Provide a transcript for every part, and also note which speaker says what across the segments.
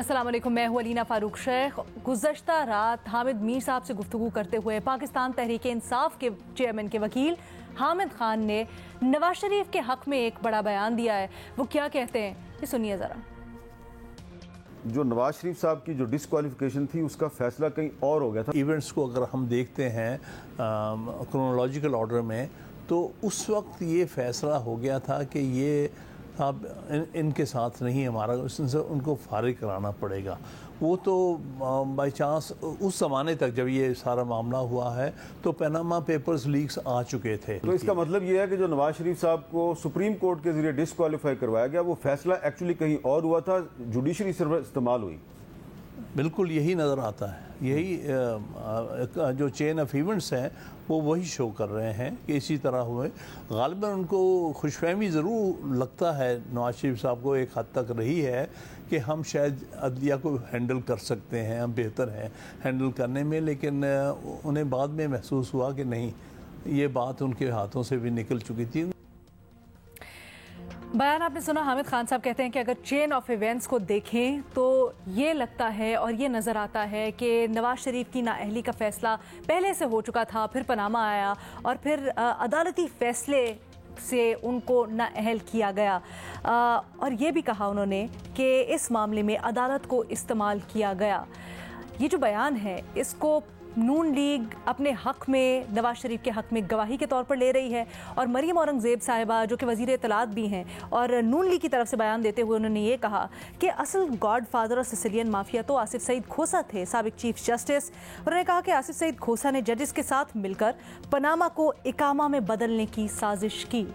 Speaker 1: अस्सलाम वालेकुम, मैं हूँ अलीना फारूक शेख। गुज़श्ता रात हामिद मीर साहब से गुफ्तगू करते हुए पाकिस्तान तहरीक इंसाफ के चेयरमैन के वकील हामिद खान ने नवाज शरीफ के हक़ में एक बड़ा बयान दिया है। वो क्या कहते हैं ये सुनिए ज़रा।
Speaker 2: जो नवाज शरीफ साहब की जो डिस्क्वालिफिकेशन थी उसका फैसला कहीं और हो गया था।
Speaker 3: इवेंट्स को अगर हम देखते हैं क्रोनोलॉजिकल ऑर्डर में, तो उस वक्त ये फैसला हो गया था कि ये अब इनके साथ नहीं हमारा, उससे उनको फारिग कराना पड़ेगा। वो तो बाई चांस उस ज़माने तक जब ये सारा मामला हुआ है तो पनामा पेपर्स लीक्स आ चुके थे।
Speaker 2: तो इसका मतलब ये है कि जो नवाज शरीफ साहब को सुप्रीम कोर्ट के जरिए डिस्क्वालीफाई करवाया गया, वो फैसला एक्चुअली कहीं और हुआ था, जुडिशरी सर्विस इस्तेमाल हुई।
Speaker 3: बिल्कुल यही नज़र आता है। यही जो चेन ऑफ इवेंट्स हैं वो वही शो कर रहे हैं कि इसी तरह हुए। ग़ालिबन उनको खुशफहमी ज़रूर लगता है, नवाज शरीफ साहब को एक हद तक रही है कि हम शायद अदलिया को हैंडल कर सकते हैं, हम बेहतर हैं हैंडल करने में, लेकिन उन्हें बाद में महसूस हुआ कि नहीं, ये बात उनके हाथों से भी निकल चुकी थी।
Speaker 1: बयान आपने सुना, हामिद खान साहब कहते हैं कि अगर चेन ऑफ इवेंट्स को देखें तो ये लगता है और ये नज़र आता है कि नवाज शरीफ की नाअहली का फ़ैसला पहले से हो चुका था, फिर पनामा आया और फिर अदालती फ़ैसले से उनको नाअहल किया गया। और ये भी कहा उन्होंने कि इस मामले में अदालत को इस्तेमाल किया गया। ये जो बयान है इसको नून लीग अपने हक़ में, नवाज शरीफ के हक़ में गवाही के तौर पर ले रही है। और मरियम औरंगज़ेब साहिबा जो कि वज़ीर इत्तलात भी हैं और नून लीग की तरफ से बयान देते हुए उन्होंने ये कहा कि असल गॉड फादर और सिसिलियन माफिया तो आसिफ सईद खोसा थे, साबिक चीफ जस्टिस। उन्होंने कहा कि आसिफ सईद खोसा ने जजेस के साथ मिलकर पनामा को इकामा में बदलने की साजिश की।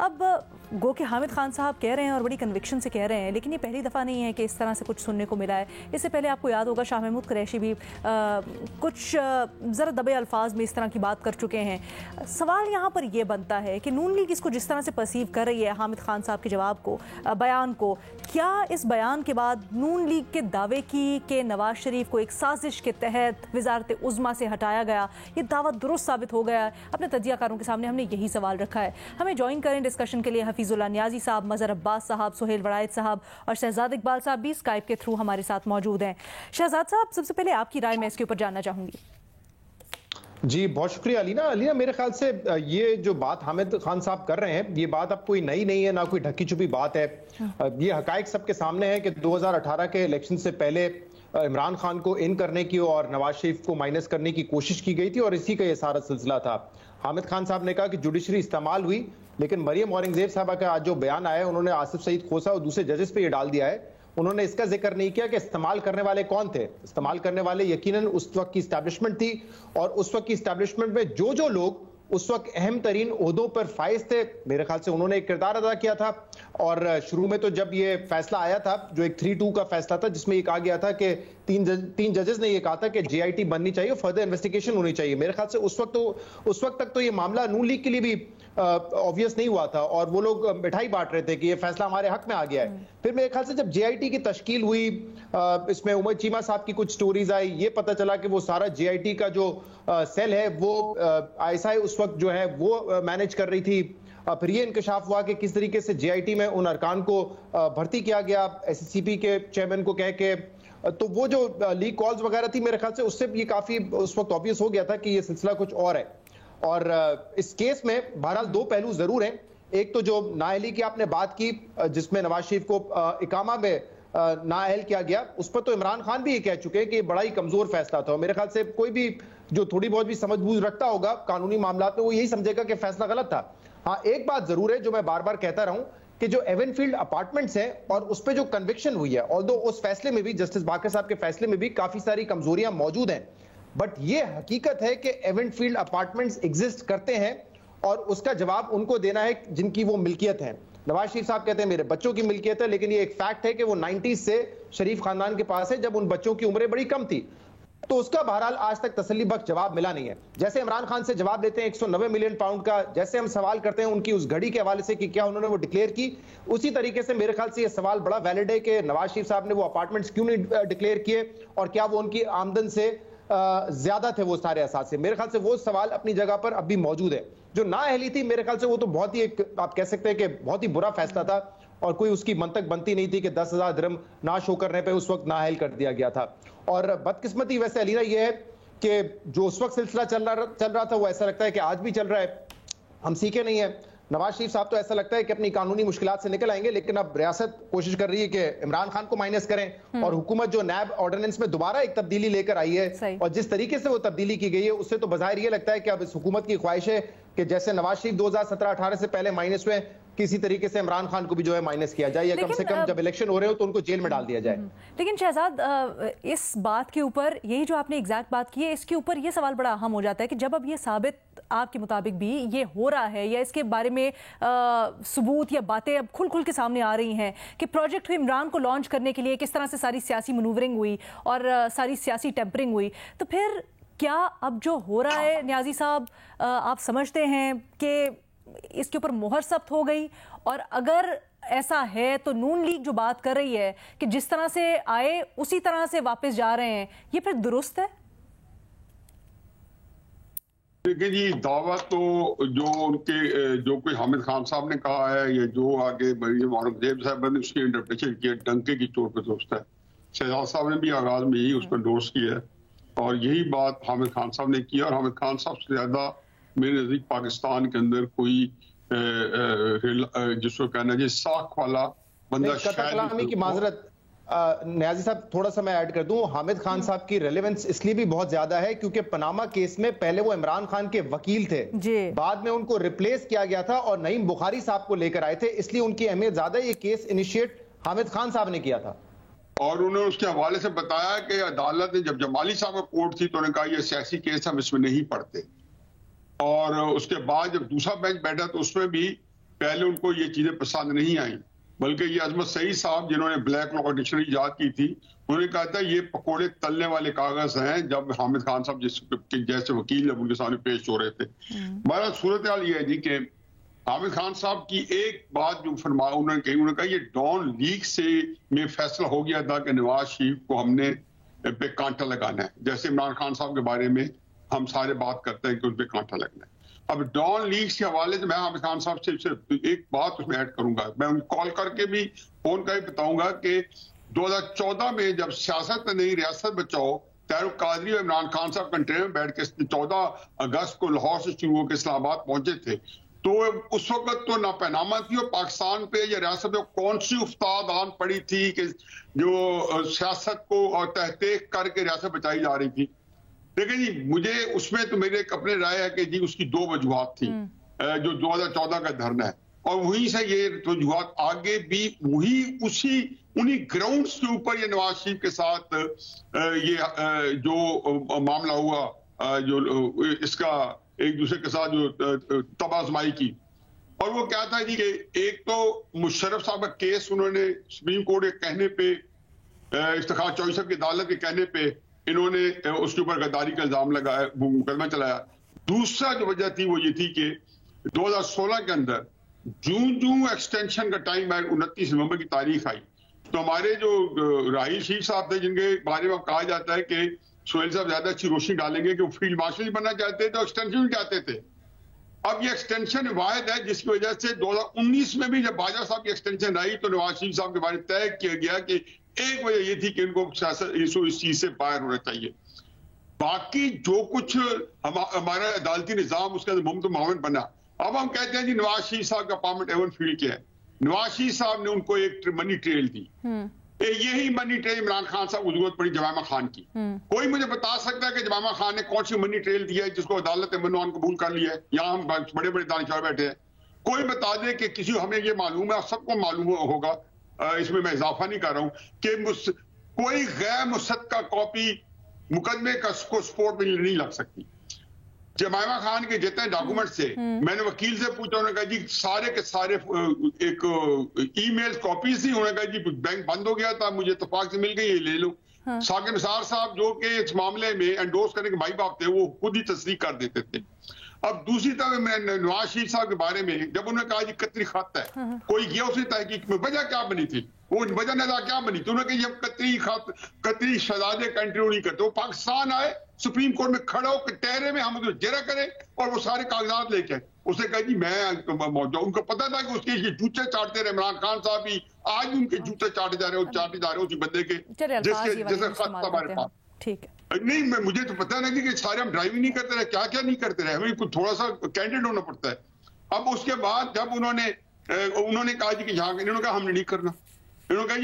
Speaker 1: अब गो के हामिद खान साहब कह रहे हैं और बड़ी कन्विक्शन से कह रहे हैं, लेकिन ये पहली दफ़ा नहीं है कि इस तरह से कुछ सुनने को मिला है। इससे पहले आपको याद होगा शाह महमूद कुरैशी भी कुछ ज़रा दबे अल्फाज में इस तरह की बात कर चुके हैं। सवाल यहाँ पर यह बनता है कि नून लीग इसको जिस तरह से परसीव कर रही है हामिद खान साहब के जवाब को, बयान को, क्या इस बयान के बाद नून लीग के दावे की कि नवाज शरीफ को एक साजिश के तहत वजारत उज़्मा से हटाया गया, ये दावा दुरुस्त साबित हो गया? अपने तजियाकारों के सामने हमने यही सवाल रखा है। हमें ज्वाइन करें डिस्कशन के लिए हफीजुल्लाह नियाजी साहब, मज़हर अब्बास साहब, सुहेल वड़ायत साहब और शहजाद इकबाल साहब भी स्काइप के थ्रू हमारे साथ मौजूद हैं। शहजाद साहब, सबसे पहले आपकी राय मैं इसके ऊपर जानना चाहूँगी।
Speaker 4: जी बहुत शुक्रिया अलीना। मेरे ख्याल से ये जो बात हामिद खान साहब कर रहे हैं, ये बात अब कोई नई नहीं है, ना कोई ढकी छुपी बात है। ये हकायक सबके सामने है कि 2018 के इलेक्शन से पहले इमरान खान को इन करने की और नवाज शरीफ को माइनस करने की कोशिश की गई थी और इसी का ये सारा सिलसिला था। हामिद खान साहब ने कहा कि जुडिशरी इस्तेमाल हुई, लेकिन मरियम औरंगजेब साहबा का आज जो बयान आया है, उन्होंने आसिफ सईद खोसा और दूसरे जजेस पे ये डाल दिया है। उन्होंने इसका जिक्र नहीं किया कि इस्तेमाल करने वाले कौन थे। इस्तेमाल करने वाले यकीनन उस वक्त की इस्टेब्लिशमेंट थी और उस वक्त की इस्टेब्लिशमेंट में जो लोग उस वक्त अहम तरीन ओहदों पर फाइज थे, मेरे ख्याल से उन्होंने एक किरदार अदा किया था। और शुरू में तो जब ये फैसला आया था, जो एक 3-2 का फैसला था, जिसमें ये कहा गया था कि तीन जजेस ने ये कहा था कि JIT बननी चाहिए, फर्दर इन्वेस्टिगेशन होनी चाहिए। मेरे ख्याल से उस वक्त तक तो ये मामला नून लीग के लिए भी ऑब्वियस नहीं हुआ था और वो लोग मिठाई बांट रहे थे कि ये फैसला हमारे हक में आ गया है। फिर मेरे ख्याल से जब JIT की तश्कील हुई, इसमें उमर चीमा साहब की कुछ स्टोरीज आई, ये पता चला कि वो सारा JIT का जो सेल है वो ISI उस वक्त जो है वो मैनेज कर रही थी। फिर ये इंकशाफ हुआ कि किस तरीके से JIT में उन अरकान को भर्ती किया गया SSCP के चेयरमैन को कह के। तो वो जो लीक कॉल्स वगैरह थी, मेरे ख्याल से उससे ये काफी उस वक्त ऑब्वियस हो गया था कि ये सिलसिला कुछ और है। और इस केस में बहरहाल दो पहलू जरूर हैं। एक तो जो नाअहली की आपने बात की, जिसमें नवाज शरीफ को इकामा में नाअहल किया गया, उस पर तो इमरान खान भी ये कह चुके हैं कि बड़ा ही कमजोर फैसला था। मेरे ख्याल से कोई भी जो थोड़ी बहुत भी समझ बूझ रखता होगा कानूनी मामलात में, वो यही समझेगा कि फैसला गलत था। हाँ, एक बात जरूर है जो मैं बार बार कहता रहूं कि जो एवनफील्ड अपार्टमेंट्स हैं और उस पर जो कन्विक्शन हुई है, ऑल्दो उस फैसले में भी, जस्टिस बाकर साहब के फैसले में भी काफी सारी कमजोरियां मौजूद हैं, बट ये हकीकत है कि एवनफील्ड अपार्टमेंट्स एग्जिस्ट करते हैं और उसका जवाब उनको देना है जिनकी वो मिल्कियत है। नवाज शरीफ साहब कहते हैं मेरे बच्चों की मिल्कियत है, लेकिन ये एक फैक्ट है कि वो 90s से शरीफ खानदान के पास है, जब उन बच्चों की उम्रें बड़ी कम थी। तो उसका बहरहाल आज तक तसल्लीबख्श जवाब मिला नहीं है। जैसे इमरान खान से जवाब लेते हैं 190 मिलियन पाउंड का, जैसे हम सवाल करते हैं उनकी उस घड़ी के हवाले से कि क्या उन्होंने वो डिक्लेयर की, उसी तरीके से मेरे ख्याल से ये सवाल बड़ा वैलिड है कि नवाज शरीफ साहब ने वो अपार्टमेंट्स क्यों नहीं डिक्लेयर किए और क्या वो उनकी आमदन से ज्यादा थे वो सारे असासे। मेरे ख्याल से वो सवाल अपनी जगह पर अब भी मौजूद है। जो नाअहली थी, मेरे ख्याल से वो तो बहुत ही एक आप कह सकते हैं कि बहुत ही बुरा फैसला था और कोई उसकी मंतक बनती नहीं थी कि 10,000 दिरहम ना शो करने पे उस वक्त नाअहल कर दिया गया था। और बदकिस्मती वैसे अलीना ये है कि जो उस वक्त सिलसिला चल रहा था वो ऐसा लगता है कि आज भी चल रहा है। हम सीखे नहीं है। नवाज शरीफ साहब तो ऐसा लगता है कि अपनी कानूनी मुश्किलात से निकल आएंगे, लेकिन अब रियासत कोशिश कर रही है कि इमरान खान को माइनस करें, और हुकूमत जो नैब ऑर्डिनेंस में दोबारा एक तब्दीली लेकर आई है और जिस तरीके से वो तब्दीली की गई है उससे तो बज़ाहिर ये लगता है कि अब इस हुकूमत की ख्वाहिश है कि जैसे नवाज शरीफ 2017-18 से पहले माइनस हुए, किसी तरीके से इमरान खान को भी जो है माइनस किया जाए, या कम से कम जब इलेक्शन हो रहे हो तो उनको जेल में डाल दिया जाए।
Speaker 1: लेकिन शहजाद, इस बात के ऊपर, यही जो आपने एग्जैक्ट बात की है, इसके ऊपर ये सवाल बड़ा अहम हो जाता है कि जब अब ये साबित आपके मुताबिक भी ये हो रहा है, या इसके बारे में सबूत या बातें अब खुल के सामने आ रही हैं कि प्रोजेक्ट इमरान को लॉन्च करने के लिए किस तरह से सारी सियासी मनूवरिंग हुई और सारी सियासी टेम्परिंग हुई, तो फिर क्या अब जो हो रहा है न्याजी साहब, आप समझते हैं कि इसके ऊपर मोहर सख्त हो गई? और अगर ऐसा है तो नून लीग जो बात कर रही है कि जिस तरह से आए उसी तरह से वापस जा रहे हैं, ये फिर दुरुस्त है?
Speaker 5: देखिए जी, दावा तो जो उनके जो कोई हामिद खान साहब ने कहा है या जो आगे औरंगजेब साहब ने उसकी इंटरप्रिटेशन किया, डंके की चोट पर दुरुस्त है। शहजाद साहब ने भी आगाज में यही उसको एंडोर्स किया है और यही बात हामिद खान साहब ने किया। और हामिद खान साहब से ज्यादा मेरे नजदीक पाकिस्तान के अंदर कोई जिसको कहना चाहिए साख वाला बंदा
Speaker 4: शायद की माजरत न्याजी साहब, थोड़ा सा मैं ऐड कर दूं, हामिद खान साहब की रेलेवेंस इसलिए भी बहुत ज्यादा है क्योंकि पनामा केस में पहले वो इमरान खान के वकील थे, बाद में उनको रिप्लेस किया गया था और नईम बुखारी साहब को लेकर आए थे, इसलिए उनकी अहमियत ज्यादा। ये केस इनिशिएट हामिद खान साहब ने किया था
Speaker 5: और उन्होंने उसके हवाले से बताया कि अदालत ने, जब जमाली साहब का कोर्ट थी तो उन्होंने कहा ये सियासी केस हम इसमें नहीं पढ़ते। और उसके बाद जब दूसरा बेंच बैठा तो उसमें भी पहले उनको ये चीजें पसंद नहीं आई, बल्कि ये अजमत सईद साहब जिन्होंने ब्लैक लॉ डिक्शनरी ईजाद की थी, उन्होंने कहा था ये पकोड़े तलने वाले कागज हैं। जब हामिद खान साहब जैसे वकील जब उनके सामने पेश हो रहे थे, हमारा सूरत हाल ये है जी कि हामिद खान साहब की एक बात जो फरमा उन्होंने कही, उन्होंने कहा ये डॉन लीग से में फैसला हो गया था कि नवाज शरीफ को हमने पे कांटा लगाना है। जैसे इमरान खान साहब के बारे में हम सारे बात करते हैं कि उन पे कांटा लगना है। अब डॉन लीग के हवाले से मैं हामिद खान साहब से सिर्फ एक बात उसमें ऐड करूंगा, मैं उनको कॉल करके भी फोन करके बताऊंगा कि 2014 में जब सियासत नहीं रियासत बचाओ, तारुक कादरी और इमरान खान साहब कंटेनर में बैठ के 14 अगस्त को लाहौर से शुरू होकर इस्लामाबाद पहुंचे थे, तो उस वक्त तो ना पनामा थी और पाकिस्तान पे या रियासत में कौन सी उफ्ताद आन पड़ी थी कि जो सियासत को और तहकीक करके रियासत बचाई जा रही थी। देखिए जी, मुझे उसमें तो मेरे अपने राय है कि जी उसकी दो वजूहात थी जो 2014 का धरना है, और वहीं से ये वजूहात आगे भी वही उन्हीं ग्राउंड्स के ऊपर ये नवाज शरीफ के साथ ये जो मामला हुआ, जो इसका एक दूसरे के साथ जो तबाजमाई की। और वो क्या था जी कि एक तो मुशर्रफ साहब का केस उन्होंने सुप्रीम कोर्ट के कहने पे, इफ्तिखार चौधरी साहब की अदालत के कहने पे इन्होंने उसके ऊपर गद्दारी का इल्जाम लगाया, मुकदमा चलाया। दूसरा जो वजह थी वो ये थी कि 2016 के अंदर जूं एक्सटेंशन का टाइम है, 29 नवंबर की तारीख आई, तो हमारे जो राही शरीफ साहब थे जिनके बारे में कहा जाता है कि सोहेल साहब ज्यादा अच्छी रोशनी डालेंगे कि वो फील्ड मार्शल बनना चाहते थे, एक्सटेंशन भी चाहते थे। अब ये एक्सटेंशन वाहिद है जिसकी वजह से 2019 में भी जब बाजवा साहब की एक्सटेंशन आई तो नवाज शरीफ साहब के बारे में तय किया गया कि एक वजह ये थी कि इनको इस चीज से बाहर होना चाहिए। बाकी जो कुछ हमारा अदालती निजाम उसके अंदर मुमकिन मामून बना। अब हम कहते हैं जी नवाज शरीफ साहब का पार्लियामेंट एवन फील्ड क्या है, नवाज शरीफ साहब ने उनको एक मनी ट्रेल दी, यही मनी ट्रेल इमरान खान साहब को जरूरत पड़ी जमामा खान की। कोई मुझे बता सकता है कि जमामा खान ने कौन सी मनी ट्रेल दिया है जिसको अदालत ने मनवान कबूल कर लिया है? यहाँ हम बड़े बड़े दानिशवर बैठे हैं, कोई बता दे कि किसी हमें ये मालूम है, सबको मालूम होगा, इसमें मैं इजाफा नहीं कर रहा हूं कि कोई गैर मुसद्दका कॉपी मुकदमे का को सपोर्ट में नहीं लग सकती। जमामा खान के जितने डॉक्यूमेंट थे, मैंने वकील से पूछा, उन्होंने कहा जी सारे के सारे एक ईमेल कॉपीज थी। उन्होंने कहा जी बैंक बंद हो गया था, मुझे इत्तेफाक से मिल गई, ये ले लो। साकिब निसार साहब जो कि इस मामले में एंडोर्स करने के भाई बाप थे, वो खुद ही तस्दीक कर देते थे। अब दूसरी तरफ मैं नवाज शरीफ साहब के बारे में जब उन्होंने कहा जी कतरी खत है, कोई गया उसने तहकीक में, वजह क्या बनी थी? वो वजह नजर क्या बनी? तो उन्होंने कहा कतरी शहजादे कंटिन्यू नहीं करते। वो पाकिस्तान आए, सुप्रीम कोर्ट में खड़ा होकर टहरे में हम जरा करें और वो सारे कागजात लेके उसने कहा जी मैं मौजूद। उनको पता था कि उसके जूते चाटते रहे इमरान खान साहब भी, आज उनके जूते चाटे जा रहे उसी बंदे के जैसे खत हमारे पास।
Speaker 1: ठीक है,
Speaker 5: नहीं मुझे तो पता नहीं कि सारे हम ड्राइविंग नहीं करते रहे, क्या क्या नहीं करते रहे, हमें कुछ थोड़ा सा कैंडिडेट होना पड़ता है। अब उसके बाद जब उन्होंने कहा जी कि यहाँ इन्होंने कहा हमने नहीं करना, इन्होंने कहा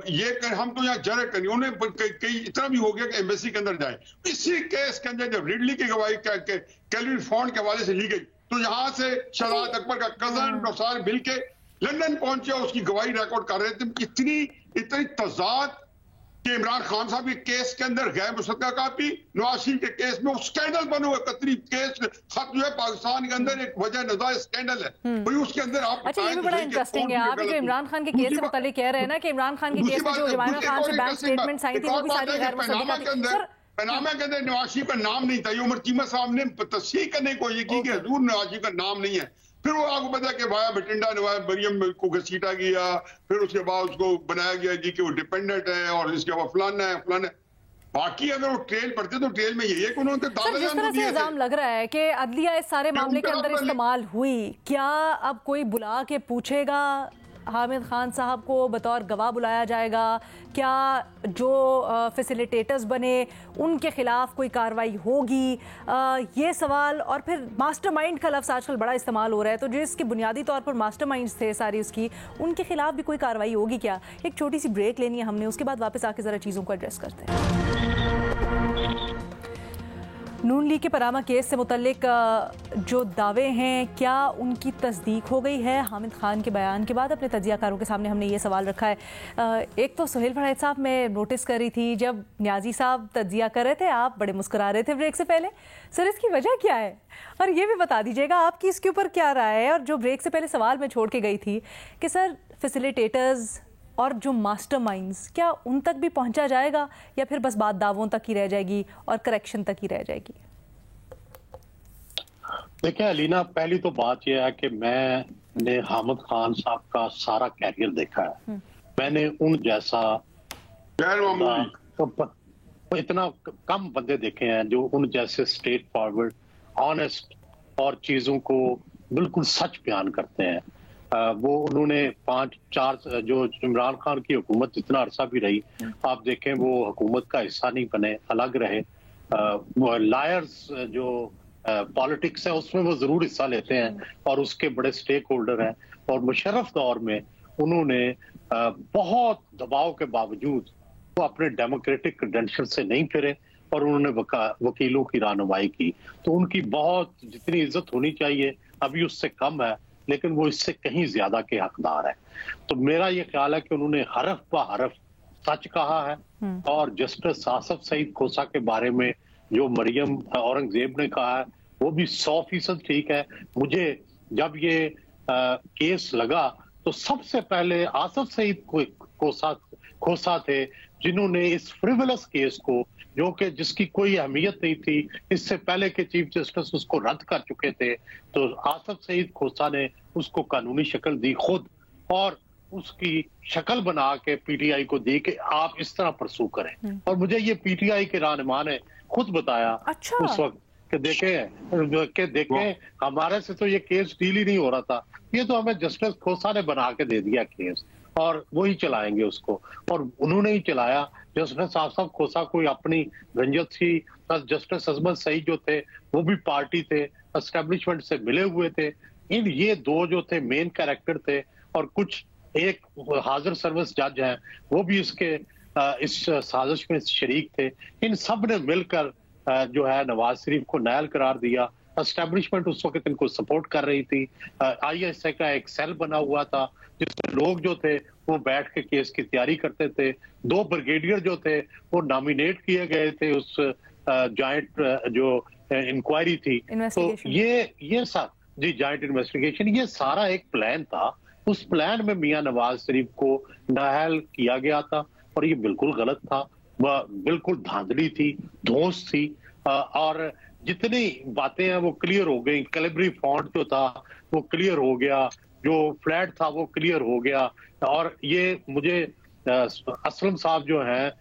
Speaker 5: ये हम तो यहाँ जरा करनी। उन्होंने कई इतना भी हो गया कि एम्बेसी के अंदर जाए। इसी केस के अंदर जब रिडली की गवाही कैल्विन फॉन्ड के हवाले से ली गई तो यहाँ से शहजाद अकबर का कजन और सारे मिलके लंदन पहुंचे, उसकी गवाही रिकॉर्ड कर रहे थे। इतनी तजाद कि इमरान खान साहब के केस के अंदर गैर मुसद्दका कापी, नवाज शरीफ के केस में स्कैंडल बना हुआ कतरी केस खत जो है पाकिस्तान के अंदर एक वजह नजर स्कैंडल है भाई। उसके अंदर आप
Speaker 1: अच्छा, ये भी बड़ा इंटरेस्टिंग है। आप जो इमरान खान के केस से मुताल्लिक कह रहे हैं ना कि इमरान खान के केस में जो इमरान खान से बैंक स्टेटमेंट आई थी वो भी सारी गैर मुसद्दका थी।
Speaker 5: पनामा के अंदर नवाज शरीफ का नाम नहीं था। ये उमर चीमा साहब ने तस्दीक करने की कोशिश की कि हजूर नवाज शरीफ का नाम नहीं है। फिर वो आपको पता कि वाया बटिंडा नवाज मरियम को घसीटा गया, फिर उसके बाद उसको बनाया गया जी कि वो डिपेंडेंट है और इसके बाद फलाना है। बाकी अगर वो ट्रेल पढ़ते तो ट्रेल में यही है कि उन्होंने
Speaker 1: जिस तरह से इल्जाम लग रहा है कि अदलिया इस सारे मामले के अंदर इस्तेमाल हुई, क्या अब कोई बुला के पूछेगा हामिद खान साहब को, बतौर गवाह बुलाया जाएगा? क्या जो फैसिलिटेटर्स बने उनके खिलाफ कोई कार्रवाई होगी? ये सवाल। और फिर मास्टरमाइंड का लफ्ज़ आजकल बड़ा इस्तेमाल हो रहा है, तो जिसके बुनियादी तौर पर मास्टरमाइंड्स थे सारी उसकी, उनके खिलाफ भी कोई कार्रवाई होगी क्या? एक छोटी सी ब्रेक लेनी है हमने, उसके बाद वापस आके ज़रा चीज़ों को एड्रेस करते हैं। नून लीग के पनामा केस से मुतल्लिक जो दावे हैं, क्या उनकी तस्दीक हो गई है? हामिद खान के बयान के बाद अपने तजियाकारों के सामने हमने ये सवाल रखा है। एक तो सुहेल फरहत साहब, मैं नोटिस कर रही थी जब न्याजी साहब तजिया कर रहे थे, आप बड़े मुस्कुरा रहे थे ब्रेक से पहले। सर, इसकी वजह क्या है? और ये भी बता दीजिएगा आपकी इसके ऊपर क्या राय है। और जो ब्रेक से पहले सवाल मैं छोड़ के गई थी कि सर फैसिलिटेटर्स और जो मास्टरमाइंड्स, क्या उन तक भी पहुंचा जाएगा या फिर बस बात दावों तक ही रह जाएगी और करेक्शन तक ही रह जाएगी?
Speaker 6: देखिए अलीना, पहली तो बात यह है कि मैंने हामिद खान साहब का सारा कैरियर देखा है। मैंने उन जैसा इतना कम बंदे देखे हैं जो उन जैसे स्ट्रेट फॉरवर्ड, ऑनेस्ट और चीजों को बिल्कुल सच बयान करते हैं। वो उन्होंने 5-4 जो इमरान खान की हुकूमत जितना अरसा भी रही, आप देखें वो हुकूमत का हिस्सा नहीं बने, अलग रहे। लायर्स जो पॉलिटिक्स है उसमें वो जरूर हिस्सा लेते हैं और उसके बड़े स्टेक होल्डर हैं। और मुशर्रफ दौर में उन्होंने बहुत दबाव के बावजूद वो अपने डेमोक्रेटिक क्रेडेंशियल से नहीं फिरे और उन्होंने वकीलों की रहनुमाई की। तो उनकी बहुत जितनी इज्जत होनी चाहिए अभी उससे कम है, लेकिन वो इससे कहीं ज्यादा के हकदार है। तो मेरा ये ख्याल है कि उन्होंने हरफ ब हरफ सच कहा है। और जस्टिस आसफ सईद खोसा के बारे में जो मरियम औरंगजेब ने कहा है वो भी 100% ठीक है। मुझे जब ये केस लगा तो सबसे पहले आसफ सईद खोसा थे जिन्होंने इस फ्रिवलस केस को, जो कि जिसकी कोई अहमियत नहीं थी, इससे पहले के चीफ जस्टिस उसको रद्द कर चुके थे, तो आसफ सईद खोसा ने उसको कानूनी शक्ल दी खुद और उसकी शक्ल बना के पीटीआई को दी कि आप इस तरह परसू करें। और मुझे ये पीटीआई के रहनुमा ने खुद बताया उस वक्त कि देखें हमारे से तो ये केस डील ही नहीं हो रहा था, ये तो हमें जस्टिस खोसा ने बना के दे दिया केस और वही चलाएंगे उसको। और उन्होंने ही चलाया। जस्टिस आसफ खोसा कोई अपनी रंजत थी, जस्टिस अजमत सईद जो थे वो भी पार्टी थे, एस्टेब्लिशमेंट से मिले हुए थे। ये दो जो थे मेन कैरेक्टर थे और कुछ एक हाजिर सर्विस जज हैं वो भी इस साजिश में शरीक थे। इन सब ने मिलकर जो है नवाज शरीफ को नायल करार दिया। एस्टेब्लिशमेंट उस वक्त इनको सपोर्ट कर रही थी। ISI का एक सेल बना हुआ था जिसमें लोग जो थे वो बैठ के केस की तैयारी करते थे। 2 ब्रिगेडियर जो थे वो नॉमिनेट किए गए थे उस जॉइंट जो इंक्वायरी थी। तो ये जॉइंट इन्वेस्टिगेशन, ये सारा एक प्लान था। उस प्लान में मियां नवाज शरीफ को नाअहल किया गया था और ये बिल्कुल गलत था। वह बिल्कुल धांधली थी, धौंस थी और जितनी बातें हैं वो क्लियर हो गई। कैलिब्री फॉन्ट जो था वो क्लियर हो गया। जो फ्लैट था वो क्लियर हो गया। और ये मुझे असलम साहब जो हैं,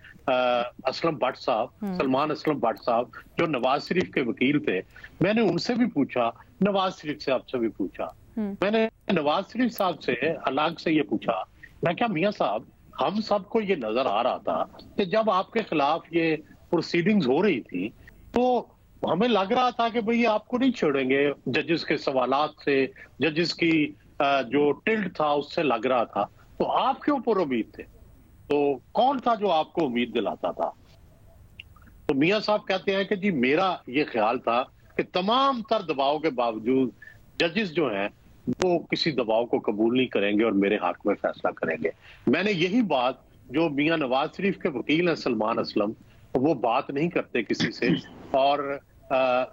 Speaker 6: असलम भट्ट साहब, सलमान असलम भट्ट साहब, जो नवाज शरीफ के वकील थे, मैंने उनसे भी पूछा, नवाज शरीफ साहब से भी पूछा, मैंने नवाज शरीफ साहब से अलग से ये पूछा, मैं क्या मियां साहब, हम सबको ये नजर आ रहा था कि जब आपके खिलाफ ये प्रोसीडिंग्स हो रही थी तो हमें लग रहा था कि भाई आपको नहीं छोड़ेंगे, जजेस के सवालात से, जजेस की जो टिल्ट था उससे लग रहा था, तो आपके ऊपर उम्मीद थे, तो कौन था जो आपको उम्मीद दिलाता था? तो मियां साहब कहते हैं कि जी मेरा ये ख्याल था कि तमाम तर दबाव के बावजूद जजेस जो हैं वो किसी दबाव को कबूल नहीं करेंगे और मेरे हक में फैसला करेंगे। मैंने यही बात, जो मियां नवाज शरीफ के वकील हैं सलमान असलम, वो बात नहीं करते किसी से, और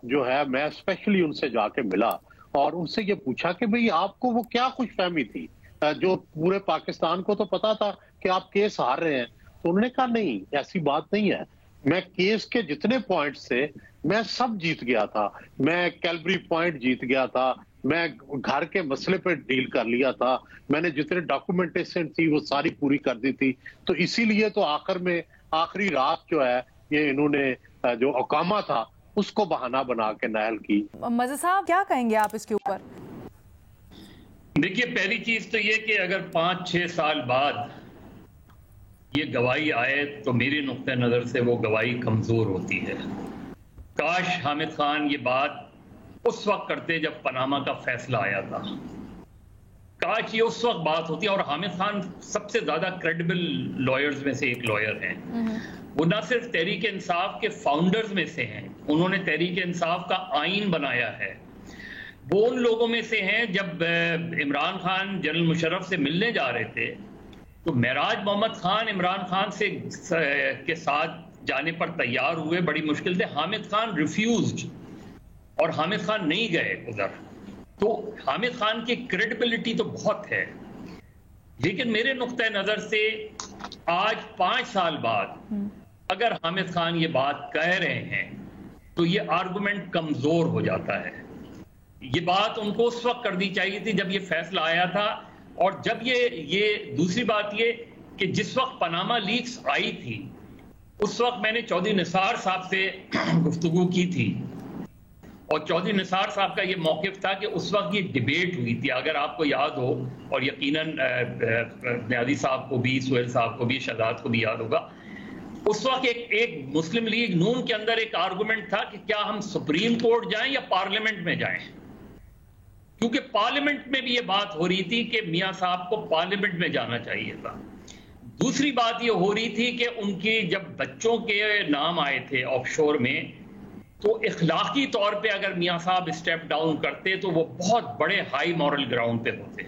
Speaker 6: जो है मैं स्पेशली उनसे जाके मिला और उनसे ये पूछा कि भाई आपको वो क्या खुशफहमी थी, जो पूरे पाकिस्तान को तो पता था कि आप केस हार रहे हैं। तो उन्होंने कहा नहीं, ऐसी बात नहीं है, मैं केस के जितने पॉइंट्स थे मैं सब जीत गया था, मैं कैलबरी पॉइंट जीत गया था, मैं घर के मसले पे डील कर लिया था, मैंने जितने डॉक्यूमेंटेशन थी वो सारी पूरी कर दी थी, तो इसीलिए तो आखिर में आखिरी रात जो है ये इन्होंने जो औकामा था उसको बहाना बना के नायल की।
Speaker 1: मज़ा साहब क्या कहेंगे आप इसके ऊपर?
Speaker 7: देखिए, पहली चीज तो ये कि अगर 5-6 साल बाद ये गवाही आए तो मेरे नुक्ते नजर से वो गवाही कमजोर होती है। काश हामिद खान ये बात उस वक्त करते जब पनामा का फैसला आया था, काश ये उस वक्त बात होती। और हामिद खान सबसे ज्यादा क्रेडिबल लॉयर्स में से एक लॉयर हैं। वो ना सिर्फ तहरीक इंसाफ के फाउंडर्स में से हैं, उन्होंने तहरीक इंसाफ का आइन बनाया है। वो उन लोगों में से हैं, जब इमरान खान जनरल मुशर्रफ से मिलने जा रहे थे तो महराज मोहम्मद खान इमरान खान से के साथ जाने पर तैयार हुए, बड़ी मुश्किल से। हामिद खान रिफ्यूज्ड और हामिद खान नहीं गए उधर। तो हामिद खान की क्रेडिबिलिटी तो बहुत है, लेकिन मेरे नुक्ते नजर से आज 5 साल बाद अगर हामिद खान ये बात कह रहे हैं तो ये आर्गुमेंट कमजोर हो जाता है। ये बात उनको उस वक्त कर दी चाहिए थी जब ये फैसला आया था। और जब ये दूसरी बात ये कि जिस वक्त पनामा लीक्स आई थी उस वक्त मैंने चौधरी निसार साहब से गुफ्तगू की थी, और चौधरी निसार साहब का ये मौक़िफ़ था कि उस वक्त ये डिबेट हुई थी, अगर आपको याद हो, और यकीनन नियाज़ी साहब को भी, सुहेल साहब को भी, शहजाद को भी याद होगा। उस वक्त एक मुस्लिम लीग नून के अंदर एक आर्गुमेंट था कि क्या हम सुप्रीम कोर्ट जाएं या पार्लियामेंट में जाएं, क्योंकि पार्लियामेंट में भी ये बात हो रही थी कि मियां साहब को पार्लियामेंट में जाना चाहिए था। दूसरी बात ये हो रही थी कि उनकी जब बच्चों के नाम आए थे ऑफशोर में, तो इखलाकी तौर पे अगर मियां साहब स्टेप डाउन करते तो वो बहुत बड़े हाई मॉरल ग्राउंड पे होते।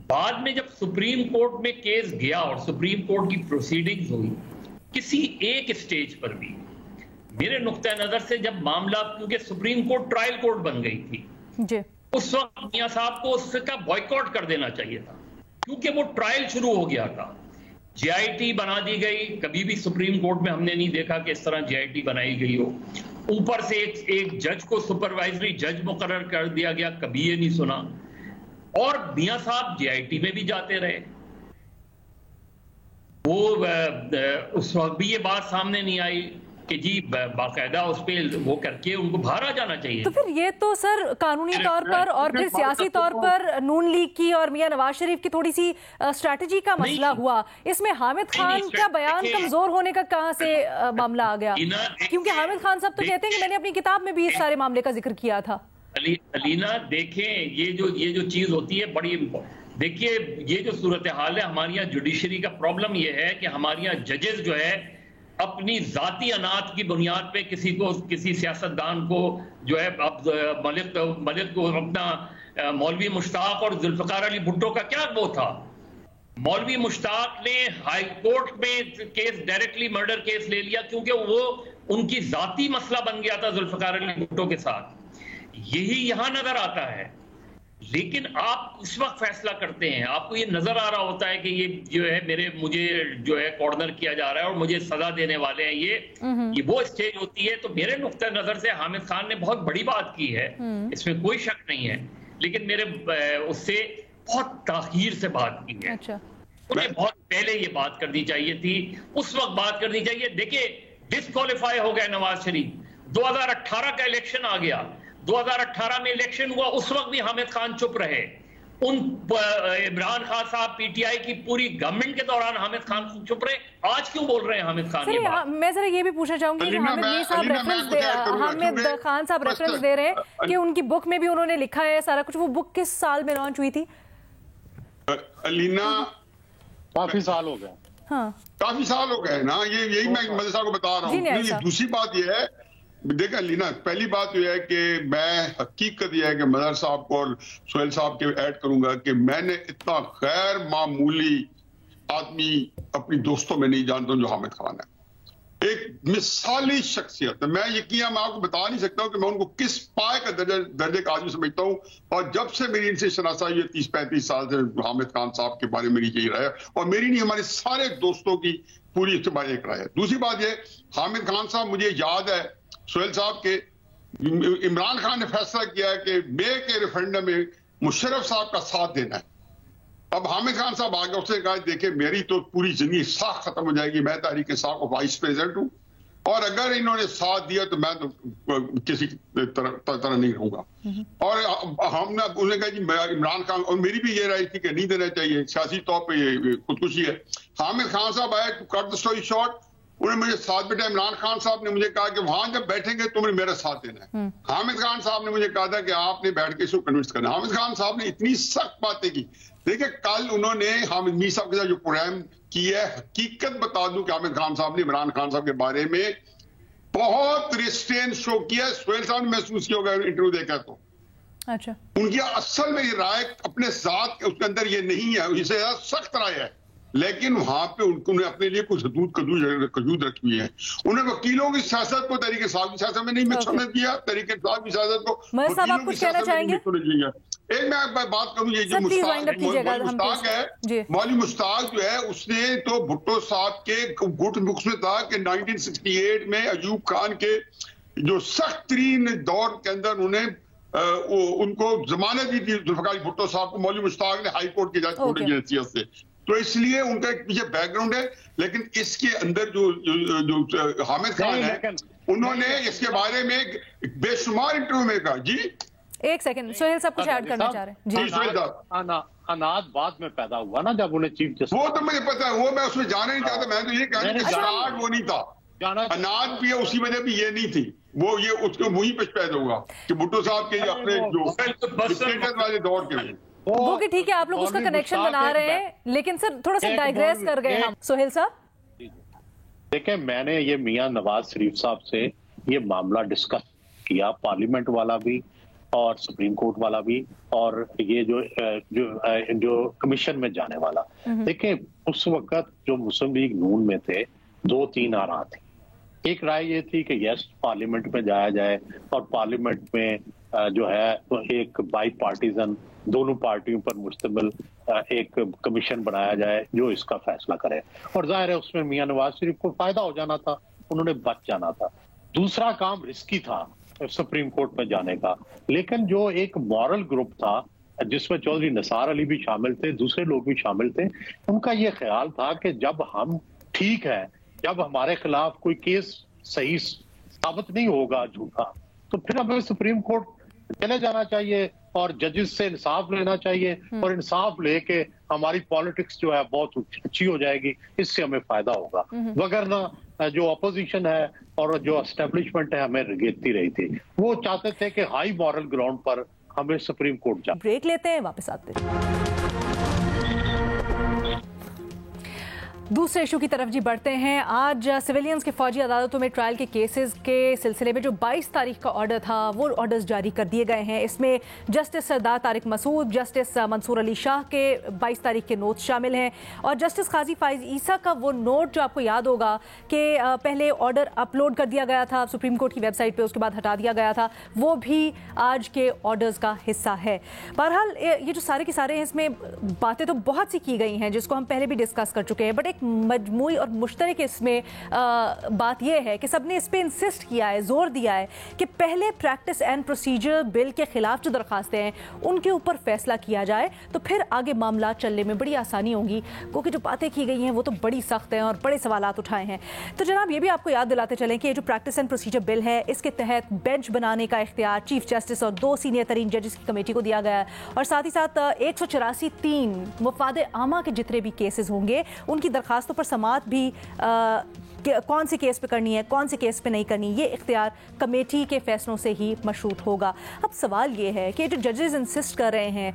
Speaker 7: बाद में जब सुप्रीम कोर्ट में केस गया और सुप्रीम कोर्ट की प्रोसीडिंग्स हुई, किसी एक स्टेज पर भी मेरे नुक्ते नजर से जब मामला, क्योंकि सुप्रीम कोर्ट ट्रायल कोर्ट बन गई थी
Speaker 1: जी,
Speaker 7: उस वक्त मियां साहब को उसका बॉयकॉट कर देना चाहिए था, क्योंकि वो ट्रायल शुरू हो गया था। जेआईटी बना दी गई, कभी भी सुप्रीम कोर्ट में हमने नहीं देखा कि इस तरह जेआईटी बनाई गई हो। ऊपर से एक जज को सुपरवाइजरी जज मुकर्रर कर दिया गया, कभी ये नहीं सुना। और मियां साहब जेआईटी में भी जाते रहे, वो उस वक्त भी ये बात सामने नहीं आई कि जी बाकायदा उस पे वो करके उनको बाहर आ जाना चाहिए।
Speaker 1: तो फिर ये तो सर कानूनी तौर पर और फिर सियासी तौर पर नून लीग की और मियां नवाज शरीफ की थोड़ी सी स्ट्रैटेजी का मसला हुआ। इसमें हामिद खान का बयान कमजोर होने का कहां से मामला आ गया? क्योंकि हामिद खान साहब तो कहते हैं कि मैंने अपनी किताब में भी इस सारे मामले का जिक्र किया था।
Speaker 7: अलीना देखें, ये जो चीज होती है बड़ी, देखिए ये जो सूरत हाल है हमारे यहाँ जुडिशरी का प्रॉब्लम ये है कि हमारे यहाँ जजेस जो है अपनी जाती अनात की बुनियाद पे किसी सियासतदान को जो है, अब मलिक को अपना मौलवी मुश्ताक और जुल्फकार अली भुट्टो का क्या वो था, मौलवी मुश्ताक ने हाई कोर्ट में केस डायरेक्टली मर्डर केस ले लिया क्योंकि वो उनकी जाती मसला बन गया था जुल्फकार अली भुट्टो के साथ। यही यहां नजर आता है। लेकिन आप उस वक्त फैसला करते हैं, आपको ये नजर आ रहा होता है कि ये जो है मुझे जो है कॉर्नर किया जा रहा है और मुझे सजा देने वाले हैं, ये वो स्टेज होती है। तो मेरे नुक्ते नजर से हामिद खान ने बहुत बड़ी बात की है, इसमें कोई शक नहीं है। लेकिन मेरे उससे बहुत ताखीर से बात की है।
Speaker 1: अच्छा,
Speaker 7: उन्हें बहुत पहले ये बात करनी चाहिए थी, उस वक्त बात करनी चाहिए। देखिए, डिस्क्वालीफाई हो गए नवाज शरीफ। 2018 का इलेक्शन आ गया, 2018 में इलेक्शन हुआ, उस वक्त भी हामिद खान चुप रहे। इमरान खान साहब पीटीआई की पूरी गवर्नमेंट के दौरान हामिद खान चुप रहे। आज क्यों बोल रहे हैं हामिद खान ये बात?
Speaker 1: मैं जरा ये भी पूछना चाहूंगी कि हामिद खान साहब रेफरेंस दे रहे हैं कि उनकी बुक में भी उन्होंने लिखा है सारा कुछ। वो बुक किस साल में लॉन्च हुई थी?
Speaker 5: अलीना,
Speaker 6: काफी साल हो गए।
Speaker 1: हाँ,
Speaker 5: काफी साल हो गए ना। यही मैं मदरसा को बता रहा हूँ। दूसरी बात यह है, देखा लीना, पहली बात यह है कि मैं हकीकत यह है कि मदर साहब को और सोहेल साहब के ऐड करूंगा कि मैंने इतना गैर मामूली आदमी अपनी दोस्तों में नहीं जानता हूं जो हामिद खान है। एक मिसाली शख्सियत है। मैं यकीन मैं आपको बता नहीं सकता हूं कि मैं उनको किस पाए का दर्जे का आदमी समझता हूं। और जब से मेरी इनसे शनासाई है 30-35 साल से, हामिद खान साहब के बारे में मेरी यही राय है, और मेरी नहीं, हमारे सारे दोस्तों की पूरी इत्तेफाक एक राय है। दूसरी बात यह, हामिद खान साहब, मुझे याद है सोहेल साहब के, इमरान खान ने फैसला किया है कि मे के रेफरेंडम में मुशर्रफ साहब का साथ देना है। अब हामिद खान साहब आगे उसने कहा, देखे मेरी तो पूरी जिंदगी साख खत्म हो जाएगी, मैं तहरीक इंसाफ का वाइस प्रेसिडेंट हूं, और अगर इन्होंने साथ दिया तो मैं तो किसी तरह नहीं रहूंगा। और हमने उसने कहा जी इमरान खान, और मेरी भी ये राय थी कि नहीं देना चाहिए, सियासी तौर पर ये खुदकुशी है। हामिद खान साहब आए, to cut the story short, उन्हें मुझे साथ बैठा। इमरान खान साहब ने मुझे कहा कि वहां जब बैठेंगे तुमने मेरा साथ देना है। हामिद खान साहब ने मुझे कहा था कि आपने बैठ के इसको कन्विंस करना। हामिद खान साहब ने इतनी सख्त बातें की। देखिए, कल उन्होंने हामिद मीर साहब के साथ जो प्रोग्राम की है, हकीकत बता दूं कि हामिद खान साहब ने इमरान खान साहब के बारे में बहुत रिस्ट्रेन शो किया। सोहेल साहब ने महसूस किया होगा इंटरव्यू देखा तो। अच्छा, उनकी असल में राय अपने साथ उसके अंदर ये नहीं है, इससे सख्त राय है, लेकिन वहां पे उन्होंने अपने लिए कुछ कजूद रखी हुई है। उन्होंने वकीलों की सियासत को तरीके साहब की सियासत में नहीं शामिल किया, तरीके साहब की सियासत को वकीलों की सियासत में नहीं। एक मैं बात करूं, ये जो मुश्ताक है, मौलवी मुश्ताक जो है, उसने तो भुट्टो साहब के गुट बुक्स में था कि 1968 में अयूब खान के जो सख्त तरीन दौर के अंदर उन्हें उनको जमानत दी थी जुल्फिकार भुट्टो साहब को, मौलवी मुश्ताक ने हाई कोर्ट की जज छोड़ने की हैसियत से। तो इसलिए उनका एक पीछे बैकग्राउंड है। लेकिन इसके अंदर जो हामिद खान है, उन्होंने इसके बारे में बेशुमार इंटरव्यू में कहा। जी
Speaker 1: एक सेकंड, सोहेल साहब कुछ ऐड करना चाह रहे हैं। जी, सोहेल साहब,
Speaker 6: अनाज बाद में पैदा हुआ ना जब उन्हें चीफ जस्टिस,
Speaker 5: वो तो मुझे पता है, वो मैं उसमें जाना नहीं चाहता। मैं तो ये कहना वो नहीं था, अनाज भी है, उसी वजह भी ये नहीं थी, वो ये उसको वहीं पे पैदा हुआ कि भुट्टो साहब के अपने जो वाले दौर के
Speaker 1: वो कि ठीक है, आप लोग उसका कनेक्शन बना रहे हैं, लेकिन सर थोड़ा सा डाइग्रेस कर गए हम। सोहेल साहब,
Speaker 6: देखिए, मैंने ये मियां नवाज शरीफ साहब से ये मामला डिस्कस किया, पार्लियामेंट वाला भी और सुप्रीम कोर्ट वाला भी, और ये जो कमीशन में जाने वाला। देखिए, उस वक्त जो मुस्लिम लीग नून में थे, 2-3 आरा थी। एक राय ये थी कि यस, पार्लियामेंट में जाया जाए, और पार्लियामेंट में जो है एक बाई पार्टीजन, दोनों पार्टियों पर मुश्तमिल एक कमीशन बनाया जाए जो इसका फैसला करे। और जाहिर है उसमें मियां नवाज शरीफ को फायदा हो जाना था, उन्होंने बच जाना था। दूसरा काम रिस्की था सुप्रीम कोर्ट में जाने का, लेकिन जो एक मॉरल ग्रुप था जिसमें चौधरी निसार अली भी शामिल थे, दूसरे लोग भी शामिल थे, उनका ये ख्याल था कि जब हम ठीक है, जब हमारे खिलाफ कोई केस सही साबित नहीं होगा झूठा, तो फिर हमें सुप्रीम कोर्ट चले जाना चाहिए और जजेस से इंसाफ लेना चाहिए, और इंसाफ लेके हमारी पॉलिटिक्स जो है बहुत अच्छी हो जाएगी, इससे हमें फायदा होगा। वगरना जो अपोजिशन है और जो एस्टेब्लिशमेंट है हमें रिगेती रही थी, वो चाहते थे कि हाई मॉरल ग्राउंड पर हमें सुप्रीम कोर्ट जाए।
Speaker 1: ब्रेक लेते हैं, वापस आते हैं। दूसरे इशू की तरफ जी बढ़ते हैं। आज सिविलियंस के फौजी अदालतों में ट्रायल के केसेस के सिलसिले में जो 22 तारीख का ऑर्डर था, वो ऑर्डर्स जारी कर दिए गए हैं। इसमें जस्टिस सरदार तारिक मसूद, जस्टिस मंसूर अली शाह के 22 तारीख के नोट्स शामिल हैं, और जस्टिस काजी फाइज ईसा का वो नोट जो आपको याद होगा कि पहले ऑर्डर अपलोड कर दिया गया था सुप्रीम कोर्ट की वेबसाइट पर, उसके बाद हटा दिया गया था, वो भी आज के ऑर्डर्स का हिस्सा है। बहरहाल ये जो सारे के सारे हैं, इसमें बातें तो बहुत सी की गई हैं जिसको हम पहले भी डिस्कस कर चुके हैं, बट एक मजमूई और मुश्तरक इसमें बात यह है कि सबने इस पर इंसिस्ट किया है, जोर दिया है कि पहले प्रैक्टिस एंड प्रोसीजर बिल के खिलाफ जो दरखास्तें हैं उनके ऊपर फैसला किया जाए, तो फिर आगे मामला चलने में बड़ी आसानी होगी, क्योंकि जो बातें की गई हैं वो तो बड़ी सख्त हैं और बड़े सवालात उठाए हैं। तो जनाब ये भी आपको याद दिलाते चलें कि ये जो प्रैक्टिस एंड प्रोसीजर बिल है इसके तहत बेंच बनाने का इख्तियार चीफ जस्टिस और 2 सीनियर तरीन जजेस की कमेटी को दिया गया है, और साथ ही साथ 184 मुफाद आमा के जितने भी केसेस होंगे उनकी दरखास्तों पर समाअत भी कौन से केस पे करनी है, कौन से केस पे नहीं करनी, ये इख्तियार कमेटी के फैसलों से ही मशरूत होगा। अब सवाल ये है कि जो जजेस इंसिस्ट कर रहे हैं,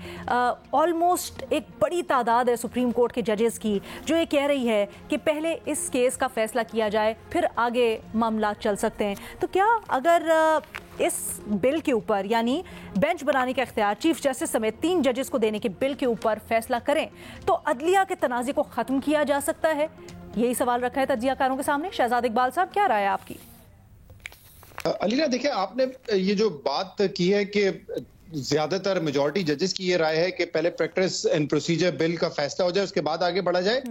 Speaker 1: ऑलमोस्ट एक बड़ी तादाद है सुप्रीम कोर्ट के जजेस की जो ये कह रही है कि पहले इस केस का फैसला किया जाए फिर आगे मामला चल सकते हैं। तो क्या अगर इस बिल के ऊपर यानी बेंच बनाने का इख्तियार चीफ जस्टिस समेत 3 जजेस को देने के बिल के ऊपर फैसला करें तो अदलिया के तनाज़े को ख़त्म किया जा सकता है? यही सवाल रखा है तज्जियाकारों के सामने। शहजाद इकबाल साहब, क्या राय है आपकी?
Speaker 4: अलीना, देखिए आपने ये जो बात की है कि ज्यादातर मेजॉरिटी जजेस की ये राय है कि पहले प्रैक्टिस एंड प्रोसीजर बिल का फैसला हो जाए उसके बाद आगे बढ़ा जाए।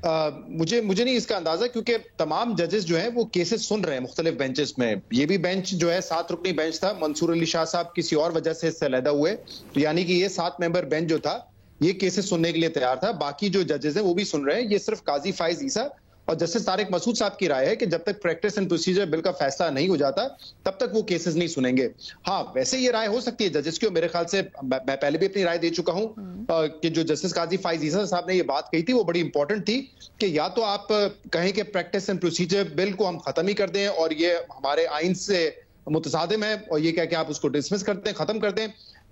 Speaker 4: मुझे नहीं इसका अंदाजा, क्योंकि तमाम जजेस जो हैं वो केसेस सुन रहे हैं मुख्तलिफ बेंचेस में। ये भी बेंच जो है 7 रुकनी बेंच था, मंसूर अली शाह साहब किसी और वजह से इससे अलहदा हुए, तो यानी कि ये 7 मेंबर बेंच जो था ये केसेस सुनने के लिए तैयार था। बाकी जो जजेस हैं वो भी सुन रहे हैं। ये सिर्फ काजी फाइज ईसा और जस्टिस तारिक मसूद साहब की राय है कि जब तक प्रैक्टिस एंड प्रोसीजर बिल का फैसला नहीं हो जाता तब तक वो केसेस नहीं सुनेंगे। हाँ, वैसे ये राय हो सकती है जजेस की, मेरे ख्याल से मैं पहले भी अपनी राय दे चुका हूं कि जो जस्टिस काजी फाइज ईसा साहब ने ये बात कही थी वो बड़ी इंपॉर्टेंट थी कि या तो आप कहें कि प्रैक्टिस एंड प्रोसीजर बिल को हम खत्म ही कर दें और ये हमारे आइन से मुतसादिम है और ये कह के आप उसको डिसमिस करते हैं, खत्म कर दें,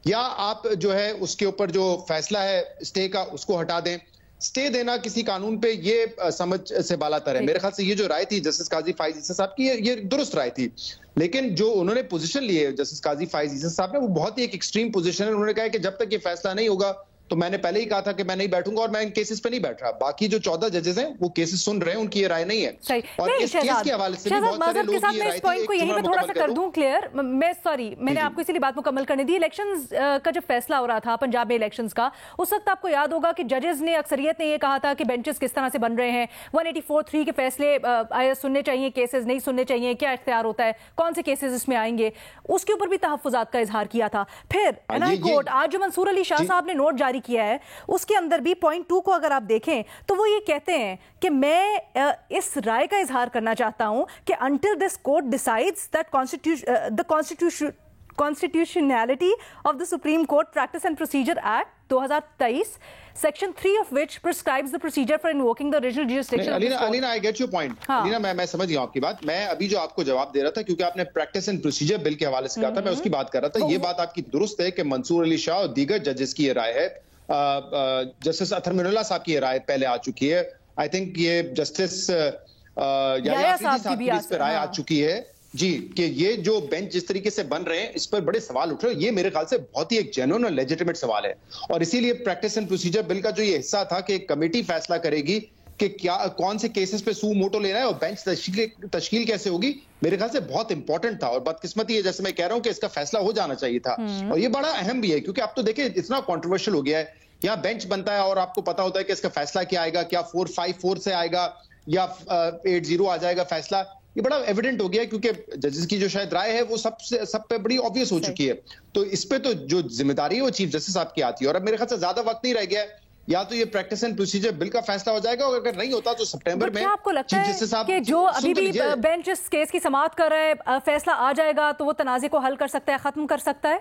Speaker 4: या आप जो है उसके ऊपर जो फैसला है स्टे का उसको हटा दें। स्टे देना किसी कानून पे ये समझ से बालातर है। मेरे ख्याल से ये जो राय थी जस्टिस काजी फाइज ईसा साहब की ये दुरुस्त राय थी, लेकिन जो उन्होंने पोजीशन ली है जस्टिस काजी फाइज ईसा साहब ने वो बहुत ही एक एक्सट्रीम पोजीशन है। उन्होंने कहा कि जब तक ये फैसला नहीं होगा तो मैंने पहले ही कहा था कि मैं नहीं बैठूंगा और मैं इन केसेस पे नहीं बैठ रहा। बाकी जो 14 जजेस हैं वो केसेस सुन रहे हैं, उनकी ये राय नहीं है।
Speaker 1: सही।
Speaker 4: और इस केस के हवाले से भी बहुत सारे लोग ये राय थी,
Speaker 1: को यहीं पे थोड़ा सा कर दूं क्लियर। मैंने आपको इसीलिए बात मुकम्मल करने दी। इलेक्शंस का जब फैसला हो रहा था पंजाब में इलेक्शंस का, उस वक्त आपको याद होगा कि जजेस ने अक्सरियत ने ये कहा था कि बेंचेस किस तरह से बन रहे हैं, 184(3) के फैसले सुनने चाहिए, केसेस नहीं सुनने चाहिए, क्या इख्तियार होता है, कौन से केसेस इसमें आएंगे, उसके ऊपर भी तहफ्फुजात का इजहार किया था। फिर एनआई कोर्ट आज जो मंसूर अली शाह साहब ने नोट जारी किया है उसके अंदर भी पॉइंट 2 को अगर आप देखें तो वो ये कहते हैं कि मैं इस राय का इजहार करना चाहता हूं कि until this court decides that the constitutionality of the Supreme Court Practice and Procedure Act 2023, Section 3 of which prescribes the procedure for invoking the original jurisdiction.
Speaker 4: Alina, I get your point. Alina, मैं समझ गया आपकी बात। मैं अभी जो आपको जवाब दे रहा था, क्योंकि आपने प्रैक्टिस एंड प्रोसीजर बिल के हवाले से कहा था, मैं उसकी बात कर रहा था। ये बात आपकी दुरुस्त है कि मंसूर अली शाह और दीगर जजेस की ये राय है। जस्टिस अतर मिनुल्लाह साहब की राय पहले आ चुकी है। आई थिंक ये जस्टिस याया साहब की इस पर राय आ चुकी है जी, कि ये जो बेंच जिस तरीके से बन रहे हैं इस पर बड़े सवाल उठ रहे हैं। ये मेरे ख्याल से बहुत ही एक जेन्युइन और लेजिटिमेट सवाल है, और इसीलिए प्रैक्टिस एंड प्रोसीजर बिल का जो ये हिस्सा था कि एक कमेटी फैसला करेगी कि क्या कौन से केसेस पे सू मोटो लेना है और बेंच तश्कील कैसे होगी, मेरे ख्याल से बहुत इंपॉर्टेंट था। और बदकिस्मती है, जैसे मैं कह रहा हूं कि इसका फैसला हो जाना चाहिए था, और ये बड़ा अहम भी है क्योंकि अब तो देखिए इतना कॉन्ट्रोवर्शियल हो गया है। यहाँ बेंच बनता है और आपको पता होता है कि इसका फैसला क्या आएगा, क्या 454 से आएगा या 80 आ जाएगा फैसला। ये बड़ा एविडेंट हो गया है क्योंकि जजेस की जो शायद राय है वो सब पे बड़ी ऑब्वियस हो चुकी है। तो इस पे तो जो जिम्मेदारी है वो चीफ जस्टिस साहब की आती है। और अब मेरे ख्याल से ज्यादा वक्त नहीं रह गया है, या तो ये प्रैक्टिस एंड प्रोसीजर बिल का फैसला हो जाएगा, और अगर नहीं होता तो सितंबर में
Speaker 1: आपको लगता है कि जो अभी भी बेंच इस केस की समाअत कर रहा है फैसला आ जाएगा तो वो तनाज़े को हल कर सकता है, खत्म कर सकता है?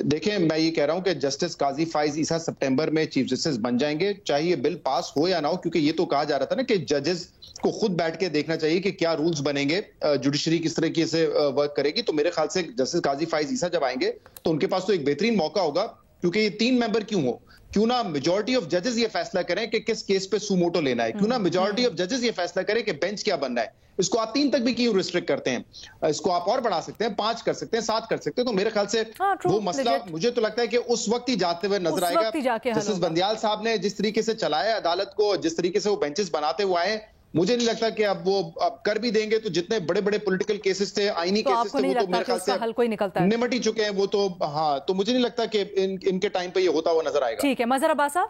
Speaker 4: देखें, मैं ये कह रहा हूं कि जस्टिस काजी फाइज ईसा सितंबर में चीफ जस्टिस बन जाएंगे, चाहे ये बिल पास हो या ना हो, क्योंकि ये तो कहा जा रहा था ना कि जजेस को खुद बैठ के देखना चाहिए कि क्या रूल्स बनेंगे, जुडिशरी किस तरीके से वर्क करेगी। तो मेरे ख्याल से जस्टिस काजी फाइज ईसा जब आएंगे तो उनके पास तो एक बेहतरीन मौका होगा, क्योंकि ये 3 मेंबर क्यों ना मेजॉरिटी ऑफ जजेस ये फैसला करें कि किस केस पे सुमोटो लेना है, क्यों ना मेजॉरिटी ऑफ जजेस ये फैसला करें कि बेंच क्या बनना है। इसको आप 3 तक भी क्यों रिस्ट्रिक्ट करते हैं, इसको आप और बढ़ा सकते हैं, 5 कर सकते हैं, 7 कर सकते हैं। तो मेरे ख्याल से वो मसला मुझे तो लगता है कि उस वक्त ही जाते हुए नजर आएगा। जस्टिस बंदियाल साहब ने जिस तरीके से चलाया अदालत को, जिस तरीके से वो बेंचेस बनाते हुए आए, मुझे नहीं लगता कि अब वो कर भी देंगे तो जितने बड़े बड़े पॉलिटिकल केसेस थे, आईनी केसेस थे, वो तो मेरे ख्याल से
Speaker 1: हल कोई निकलता है,
Speaker 4: निमट ही चुके हैं वो तो। हाँ, तो मुझे नहीं लगता कि इनके टाइम पे ये होता हुआ नजर आएगा।
Speaker 1: ठीक है, मजहर अब्बास साहब।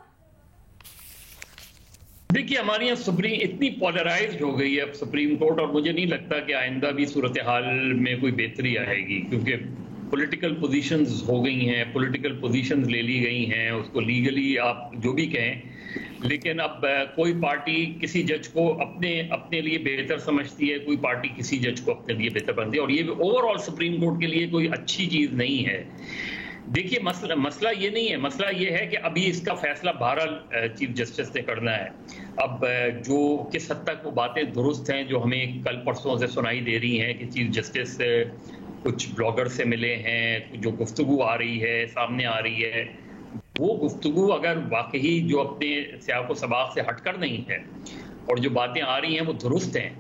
Speaker 7: देखिए, हमारे यहाँ सुप्रीम इतनी पोलराइज्ड हो गई है अब सुप्रीम कोर्ट, और मुझे नहीं लगता कि आइंदा भी सूरत हाल में कोई बेहतरी आएगी, क्योंकि पॉलिटिकल पोजीशंस हो गई हैं, पॉलिटिकल पोजीशंस ले ली गई हैं, उसको लीगली आप जो भी कहें, लेकिन अब कोई पार्टी किसी जज को अपने लिए बेहतर समझती है, कोई पार्टी किसी जज को अपने लिए बेहतर समझती है, और ये ओवरऑल सुप्रीम कोर्ट के लिए कोई अच्छी चीज़ नहीं है। देखिए, मसला ये नहीं है, मसला ये है कि अभी इसका फैसला बहरहाल चीफ जस्टिस ने करना है। अब जो किस हद तक वो बातें दुरुस्त हैं जो हमें कल परसों से सुनाई दे रही हैं कि चीफ जस्टिस कुछ ब्लॉगर से मिले हैं, जो गुफ्तगू आ रही है, सामने आ रही है, वो गुफ्तगू अगर वाकई जो अपने सियाको सबाक से हटकर नहीं है और जो बातें आ रही हैं वो दुरुस्त हैं,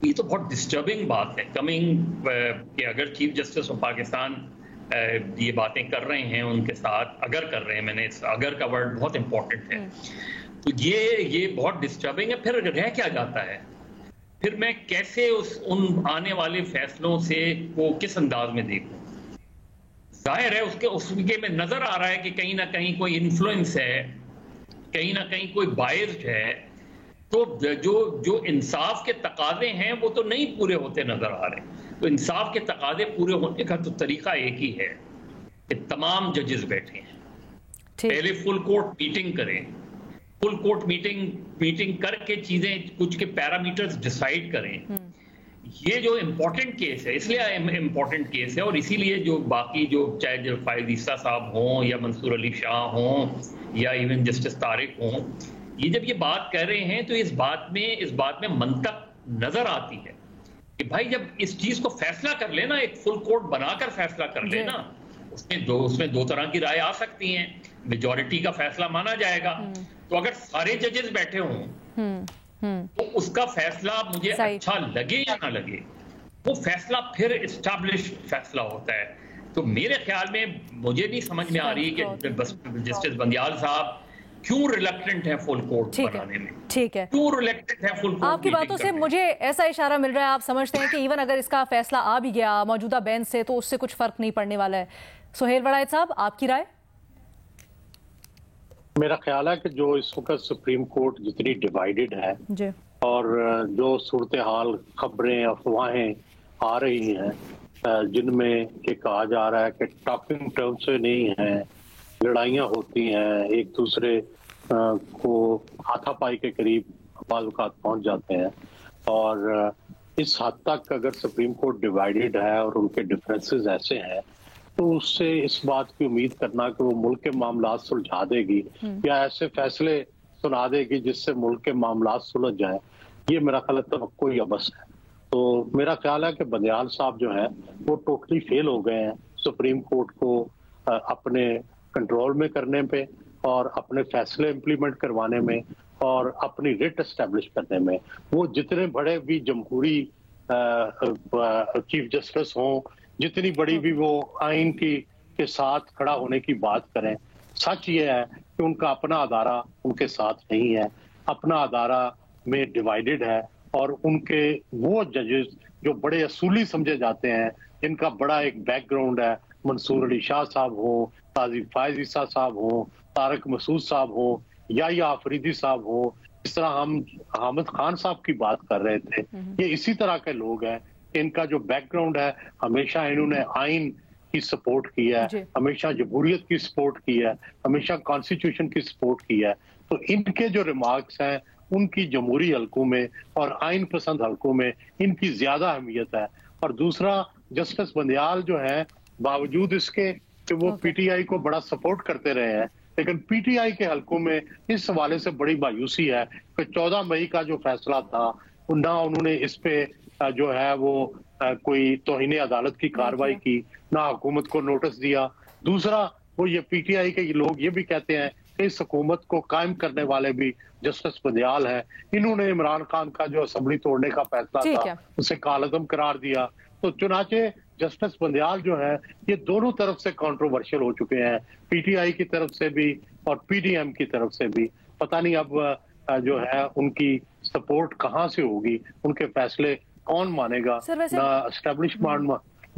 Speaker 7: ये तो बहुत डिस्टर्बिंग बात है कमिंग कि अगर चीफ जस्टिस ऑफ पाकिस्तान ये बातें कर रहे हैं उनके साथ, अगर कर रहे हैं, मैंने इस अगर का वर्ड बहुत इंपॉर्टेंट है, तो ये बहुत डिस्टर्बिंग है। फिर रह क्या जाता है, फिर मैं कैसे उन आने वाले फैसलों से को किस अंदाज में देखूं? जाहिर है उसके में नजर आ रहा है कि कहीं ना कहीं कोई इन्फ्लुएंस है, कहीं ना कहीं कोई बायस्ड है, तो जो इंसाफ के तकाजे हैं वो तो नहीं पूरे होते नजर आ रहे। तो इंसाफ के तकाजे पूरे होने का तो तरीका एक ही है कि तमाम जजेस बैठे हैं, पहले फुल कोर्ट मीटिंग करें, फुल कोर्ट मीटिंग करके चीजें कुछ के पैरामीटर्स डिसाइड करें। ये जो इम्पोर्टेंट केस है, इसलिए इम्पोर्टेंट केस है, और इसीलिए जो बाकी जो चाहे जो फायद ईसा साहब हों या मंसूर अली शाह हों या इवन जस्टिस तारिक हों, ये जब ये बात कर रहे हैं तो इस बात में मंतक नजर आती है कि भाई जब इस चीज को फैसला कर लेना, एक फुल कोर्ट बनाकर फैसला कर लेना, उसमें दो तरह की राय आ सकती हैं, मेजॉरिटी का फैसला माना जाएगा, तो अगर सारे जजेस बैठे हों तो उसका फैसला मुझे अच्छा लगे या ना लगे, वो फैसला फिर एस्टैब्लिश फैसला होता है। तो मेरे ख्याल में मुझे नहीं समझ में आ रही कि जस्टिस बंदियाल साहब क्यों रिलक्टेंट है फुल कोर्ट बनाने में।
Speaker 1: ठीक है,
Speaker 7: क्यों रिलक्टेंट है फुल कोर्ट?
Speaker 1: आपकी बातों से मुझे ऐसा इशारा मिल रहा है, आप समझते हैं कि इवन अगर इसका फैसला आ भी गया मौजूदा बेंच से तो उससे कुछ फर्क नहीं पड़ने वाला है। सुहेल वड़ाइद साहब, आपकी राय?
Speaker 6: मेरा ख्याल है कि जो इस वक्त सुप्रीम कोर्ट जितनी डिवाइडेड है
Speaker 1: जी, और
Speaker 6: जो सूरत हाल, खबरें, अफवाहें आ रही हैं जिनमें ये कहा जा रहा है कि टॉकिंग टर्म से नहीं है, लड़ाइयाँ होती हैं, एक दूसरे को हाथापाई के करीब बाज़ औक़ात पहुंच जाते हैं, और इस हद तक अगर सुप्रीम कोर्ट डिवाइडेड है और उनके डिफरेंसेस ऐसे हैं तो उससे इस बात की उम्मीद करना कि वो मुल्क के मामलात सुलझा देगी या ऐसे फैसले सुना देगी जिससे मुल्क के मामलात सुलझ जाए, ये मेरा ख्याल तवक्को या बस है। तो मेरा ख्याल है कि बंदियाल साहब जो है वो टोटली फेल हो गए हैं सुप्रीम कोर्ट को अपने कंट्रोल में करने पे और अपने फैसले इम्प्लीमेंट करवाने में और अपनी रिट एस्टेब्लिश करने में। वो जितने बड़े भी जमहूरी चीफ जस्टिस हों, जितनी बड़ी भी वो आइन के साथ खड़ा होने की बात करें, सच ये है कि उनका अपना अदारा उनके साथ नहीं है, अपना अदारा में डिवाइडेड है, और उनके वो जजेस जो बड़े असूली समझे जाते हैं, जिनका बड़ा एक बैकग्राउंड है, मंसूर अली शाह साहब हो, काजी फायज ईसा साहब हो, तारक मसूद साहब हो, या आफरीदी साहब हो, इस तरह हम हामिद खान साहब की बात कर रहे थे, ये इसी तरह के लोग हैं। इनका जो बैकग्राउंड है, हमेशा इन्होंने आइन की सपोर्ट की है, हमेशा जमहूरियत की सपोर्ट की है, हमेशा कॉन्स्टिट्यूशन की सपोर्ट की है। तो इनके जो रिमार्क्स हैं उनकी जमहूरी हलकों में और आइन पसंद हलकों में इनकी ज्यादा अहमियत है। और दूसरा, जस्टिस बंदियाल जो है, बावजूद इसके कि वो पीटीआई को बड़ा सपोर्ट करते रहे हैं, लेकिन पीटीआई के हलकों में इस हवाले से बड़ी मायूसी है कि 14 मई का जो फैसला था, ना उन्होंने इस पे जो है वो कोई तौहीन अदालत की कार्रवाई की, ना हुकूमत को नोटिस दिया। दूसरा, वो ये पीटीआई के लोग ये भी कहते हैं कि इस हुकूमत को कायम करने वाले भी जस्टिस बंदियाल है, इन्होंने इमरान खान का जो असेंबली तोड़ने का फैसला था उसे कालअदम करार दिया। तो चुनाचे जस्टिस बंदियाल जो है ये दोनों तरफ से कंट्रोवर्शियल हो चुके हैं, पीटीआई की तरफ से भी और पीडीएम की तरफ से भी। पता नहीं अब जो है उनकी सपोर्ट कहाँ से होगी, उनके फैसले कौन मानेगा,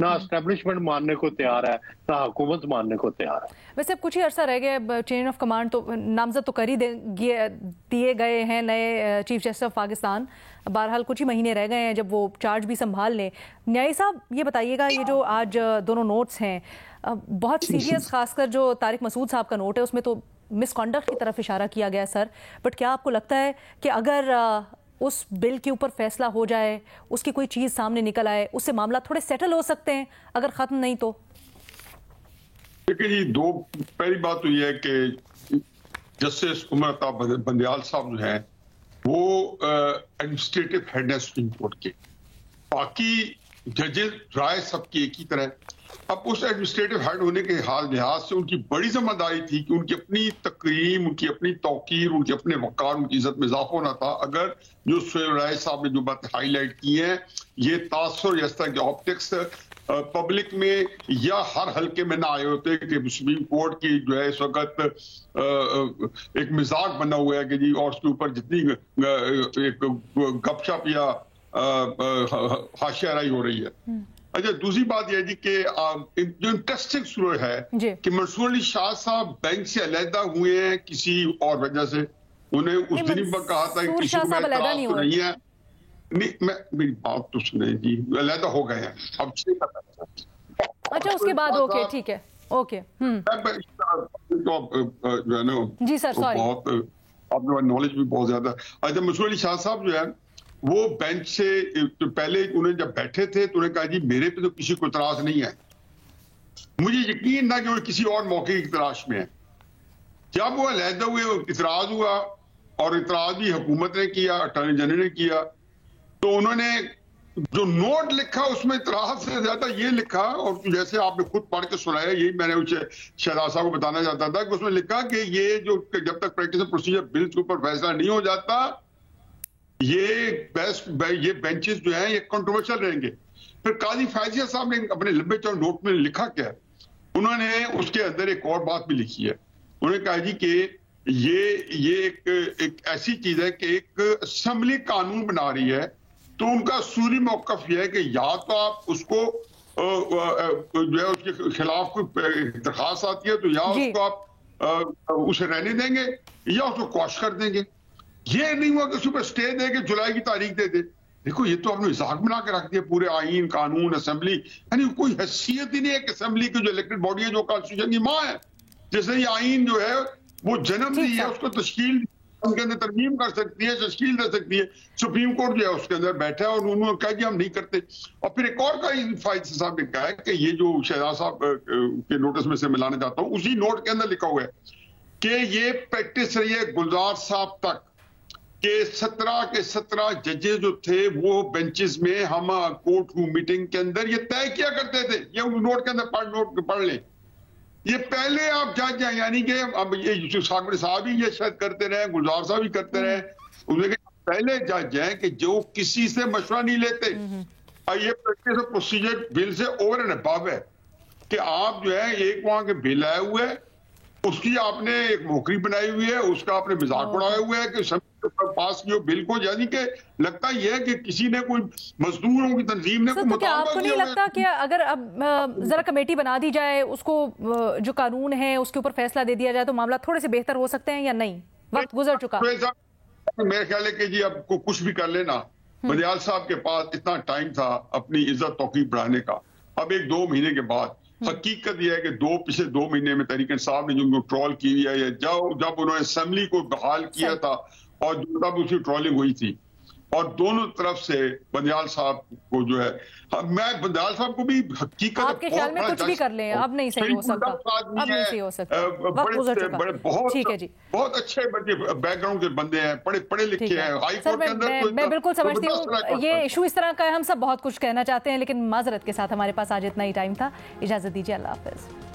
Speaker 6: ना ना एस्टेब्लिशमेंट मानने को तैयार है, ना हुकूमत मानने को तैयार है।
Speaker 1: वैसे अब कुछ ही अरसा रह गया, चेन ऑफ कमांड तो नामजद तो कर ही दिए गए हैं नए चीफ जस्टिस ऑफ पाकिस्तान। बहरहाल कुछ ही महीने रह गए हैं जब वो चार्ज भी संभाल लें। न्यायी साहब ये बताइएगा, ये जो आज दोनों नोट्स हैं बहुत सीरियस, खासकर जो तारिक मसूद साहब का नोट है उसमें तो मिसकॉन्डक्ट की तरफ इशारा किया गया सर, बट क्या आपको लगता है कि अगर उस बिल के ऊपर फैसला हो जाए, उसकी कोई चीज़ सामने निकल आए, उससे मामला थोड़े सेटल हो सकते हैं, अगर ख़त्म नहीं तो?
Speaker 5: देखिए जी, दो पहली बात तो यह है कि जस्टिस उमर अता बंदयाल साहब जो है वो एडमिनिस्ट्रेटिव हेड है सुप्रीम कोर्ट के, बाकी जजेस राय सबकी एक ही तरह। अब उस एडमिनिस्ट्रेटिव हेड होने के लिहाज से उनकी बड़ी जिम्मेदारी थी कि उनकी अपनी तकरीम, उनकी अपनी तौकीर, उनके अपने वक़ार, उनकी इज्जत में इजाफा होना था। अगर जो सुहेल राय साहब ने जो बातें हाईलाइट की हैं, ये तासुर या इस तरह के ऑप्टिक्स पब्लिक में या हर हल्के में ना आए होते कि सुप्रीम कोर्ट की जो है इस वक्त एक मिजाज बना हुआ है कि जी, और उसके ऊपर जितनी एक गपशप या हाशियाराई हो रही है। अच्छा, दूसरी बात यह जी कि जो इंटरेस्टिंग शुरू है कि मंसूर अली शाह साहब बैंक से अलहदा हुए हैं किसी और वजह से। उन्हें उस दिन ही कहा था कि किसी में एतराज तो नहीं है। नहीं, मेरी बात तो सुने जी, अलहदा हो गए हैं अब 6 का।
Speaker 1: अच्छा, उसके बाद ओके, ठीक है, ओके। जी सर, सॉरी,
Speaker 5: बहुत आपके नॉलेज भी बहुत ज्यादा। अच्छा, मंसूर अली शाह साहब जो है वो बेंच से तो पहले उन्हें जब बैठे थे तो उन्हें कहा जी मेरे पे तो किसी को इतराज नहीं है, मुझे यकीन ना कि वो किसी और मौके की तलाश में है। जब वो अलहदा हुए इतराज हुआ, और इतराज भी हुकूमत ने किया, अटॉर्नी जनरल ने किया, तो उन्होंने जो नोट लिखा उसमें इतराज से ज्यादा ये लिखा, और जैसे आपने खुद पढ़ के सुनाया, यही मैंने उसे शहजाद साहब को बताना चाहता था कि उसमें लिखा कि ये जो जब तक प्रैक्टिस प्रोसीजर बिल के ऊपर फैसला नहीं हो जाता, ये बेंचेस जो हैं ये कंट्रोवर्शियल रहेंगे। फिर काजी फैजिया साहब ने अपने लंबे चौड़े नोट में लिखा क्या, उन्होंने उसके अंदर एक और बात भी लिखी है। उन्होंने कहा जी कि ये एक ऐसी चीज है कि एक असेंबली कानून बना रही है, तो उनका सूरी मौकफ यह है कि या तो आप उसको जो है उसके खिलाफ कोई दरखास्त आती है तो या उसको आप उसे रहने देंगे या उसको क्वाश कर देंगे। ये नहीं हुआ कि उसके ऊपर स्टे दे के जुलाई की तारीख दे दे। देखो, ये तो आपने मजाक बना के रख दिया पूरे आईन, कानून, असेंबली, यानी कोई हैसियत ही नहीं है कि असेंबली की जो इलेक्टेड बॉडी है, जो कॉन्स्टिट्यूशन की माँ है, जैसे ये आईन जो है वो जन्म दी है, उसको तश्कील उनके अंदर तरमीम कर सकती है, तश्कील दे सकती है। सुप्रीम कोर्ट जो है उसके अंदर बैठा है और उन्होंने कहा कि हम नहीं करते। और फिर एक और का फाइज साहब ने कहा है कि ये जो शहजाद साहब के नोटिस में से मिलाना चाहता हूँ, उसी नोट के अंदर लिखा हुआ है कि ये प्रैक्टिस रही है गुलजार साहब तक के 17 के 17 जजेस जो थे वो बेंचेस में हम कोर्ट रूम मीटिंग के अंदर ये तय किया करते थे। ये नोट के अंदर पढ़ लें, ये पहले आप जज हैं, यानी कि अब ये साहब ही ये शायद करते रहे, गुलजार साहब ही करते रहे, उन्हें पहले जज हैं कि जो किसी से मशवरा नहीं लेते। ये प्रैक्टिस प्रोसीजर बिल से ओवर एंड अबव है कि आप जो है एक वहां के बिल आए हुए है, उसकी आपने एक नौकरी बनाई हुई है, उसका आपने मजाक उड़ाया हुआ है कि पास किया बिल को, यानी कि लगता यह है कि किसी ने कोई मजदूरों की तंजीम ने
Speaker 1: तो क्या आपको नहीं लगता कि अगर अब जरा कमेटी बना दी जाए, उसको जो कानून है उसके ऊपर फैसला दे दिया जाए तो मामला थोड़े से बेहतर हो सकते हैं या नहीं? वक्त गुजर चुका।
Speaker 5: मेरे ख्याल है कि जी अब कुछ भी कर लेना, बंदयाल साहब के पास इतना टाइम था अपनी इज्जत तौकीर बढ़ाने का। अब 1-2 महीने के बाद हकीकत यह है कि पिछले 2 महीने में तहरीक इंसाफ ने जो ट्रोल की है, जब उन्होंने असेंबली को बहाल किया था और तब उसकी ट्रोलिंग हुई थी, और दोनों तरफ से बंदयाल साहब को जो है, मैं बंदयाल साहब को भी हकीकत
Speaker 1: आपके ख्याल में कुछ भी कर लें, अब नहीं सही हो सकता, अब नहीं सही हो सकता, वक्त गुजर चुका। ठीक है जी,
Speaker 5: बहुत अच्छे बैकग्राउंड के बंदे हैं, पढ़े लिखे हैं, हाई कोर्ट के अंदर।
Speaker 1: मैं बिल्कुल समझती हूँ ये इशू इस तरह का है, हम सब बहुत कुछ कहना चाहते हैं, लेकिन माजरत के साथ हमारे पास आज इतना ही टाइम था। इजाजत दीजिए, अल्लाह हाफिज।